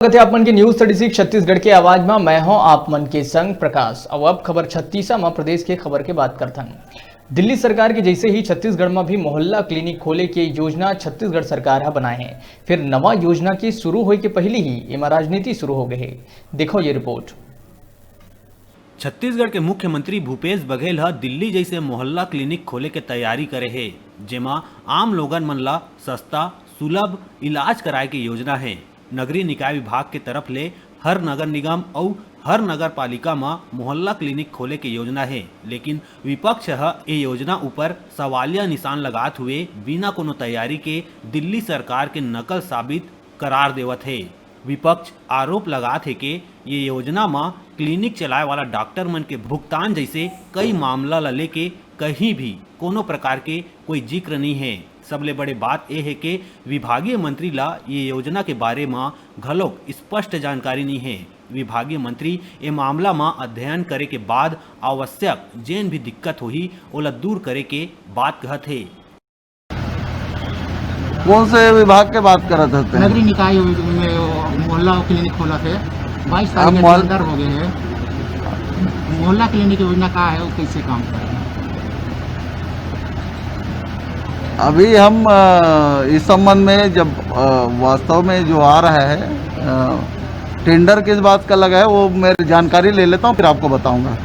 स्वागत है आप मन के न्यूज 36 छत्तीसगढ़ के आवाज में मैं हूं आप मन के संग प्रकाश। अब खबर 36 में प्रदेश के खबर के बात करता हूं। दिल्ली सरकार के जैसे ही छत्तीसगढ़ में भी मोहल्ला क्लिनिक खोले के योजना छत्तीसगढ़ सरकार है बनाए हैं। फिर नवा योजना के शुरू होने के पहले ही इमा राजनीति शुरू हो गई है। देखो ये रिपोर्ट। छत्तीसगढ़ के मुख्यमंत्री भूपेश बघेल दिल्ली जैसे मोहल्ला क्लिनिक खोले के तैयारी करे है, जेमा आम लोगन मन ला सस्ता सुलभ इलाज कराए के योजना है। नगरीय निकाय विभाग के तरफ ले हर नगर निगम और हर नगर पालिका में मोहल्ला क्लिनिक खोले के योजना है, लेकिन विपक्ष ये योजना ऊपर सवालिया निशान लगात हुए बिना कोनो तैयारी के दिल्ली सरकार के नकल साबित करार देवत है। विपक्ष आरोप लगात है कि ये योजना में क्लिनिक चलाए वाला डॉक्टर मन के भुगतान जैसे कई मामला ला लेके कहीं भी कोनो प्रकार के कोई जिक्र नहीं है। सबले बड़े बात यह है कि विभागीय मंत्री ला ये योजना के बारे में घलोक स्पष्ट जानकारी नहीं है। विभागीय मंत्री ये मामला में अध्ययन करे के बाद आवश्यक जेन भी दिक्कत होही ओला दूर करे के बात कहत है। कौन से विभाग के बात करत हते? नगरीय निकाय में मोहल्ला क्लिनिक खोला थे 22 तारीख के अंदर हो गए हैं। मोहल्ला क्लिनिक योजना का है वो कैसे काम कर रहे हैं? अभी हम इस संबंध में जब वास्तव में जो आ रहा है टेंडर किस बात का लगा है वो मैं जानकारी ले लेता हूँ, फिर आपको बताऊंगा।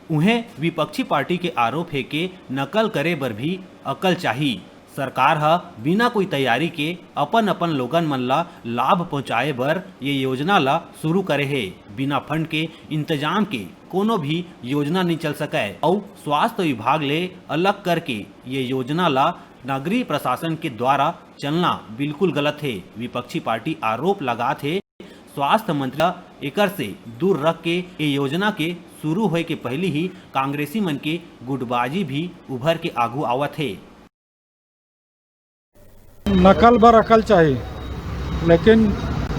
उन्हें विपक्षी पार्टी के आरोप है कि नकल करे बर भी अकल चाहिए। सरकार बिना कोई तैयारी के अपन अपन लोगन मन ला लाभ पहुंचाए बर ये योजना ला शुरू करे है। बिना फंड के इंतजाम के कोनो भी योजना नहीं चल सके और स्वास्थ्य विभाग ले अलग करके ये योजना ला नगरीय प्रशासन के द्वारा चलना बिल्कुल गलत है। विपक्षी पार्टी आरोप लगात है स्वास्थ्य मंत्री एकर से दूर रख के ये योजना के शुरू होए के पहले ही कांग्रेसी मन के गुटबाजी भी उभर के आगू आवत है। नकल बर अकल चाहिए, लेकिन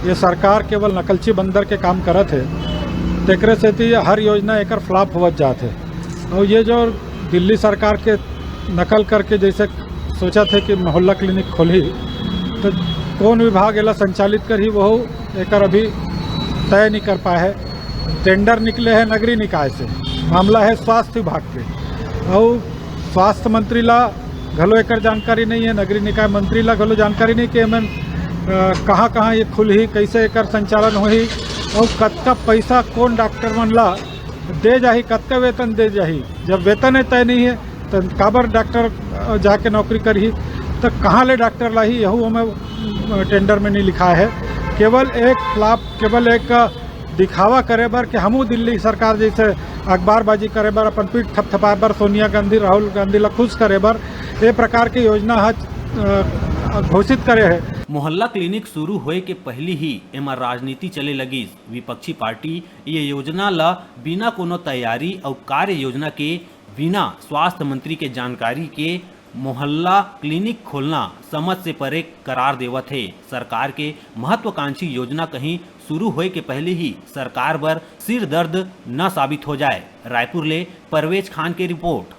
ये सरकार केवल नकलची बंदर के काम करत है। तेकरे से थी हर योजना एकर फ्लॉप होवत जात है। और ये जो दिल्ली सरकार के नकल करके जैसे सोचा थे कि मोहल्ला क्लिनिक खोली, तो कौन विभाग एला संचालित कर ही वो एकर अभी तय नहीं कर पाए है। टेंडर निकले हैं नगरीय निकाय से, मामला है स्वास्थ्य विभाग के और स्वास्थ्य मंत्री ला घलो एकर जानकारी नहीं है। नगरीय निकाय मंत्री ला घलो जानकारी नहीं कि हमें कहाँ कहाँ ये खुलही, कैसे एकर संचालन होही और कतका पैसा कौन डॉक्टर मन ला दे जाही, कतका वेतन दे जाही। जब वेतन तय नहीं है तो काबर डॉक्टर जाके नौकरी करही, तो कहाँ ले डॉक्टर लाही यहू हमें टेंडर में नहीं लिखा है। केवल एक फ्लॉप, केवल एक दिखावा करे बर कि हमू दिल्ली सरकार जैसे अखबारबाजी करे बर, अपन पीठ थपथपाए बर, सोनिया गांधी राहुल गांधी ला खुश करे बर ये प्रकार की योजना घोषित करे है। मोहल्ला क्लिनिक शुरू होए के पहले ही एमा राजनीति चले लगी। विपक्षी पार्टी ये योजना ला बिना कोनो तैयारी और कार्य योजना के बिना स्वास्थ्य मंत्री के जानकारी के मोहल्ला क्लिनिक खोलना समझ से परे करार देवत है। सरकार के महत्वाकांक्षी योजना कहीं शुरू होए के पहले ही सरकार बर सिर दर्द न साबित हो जाए। रायपुर ले परवेज खान की रिपोर्ट।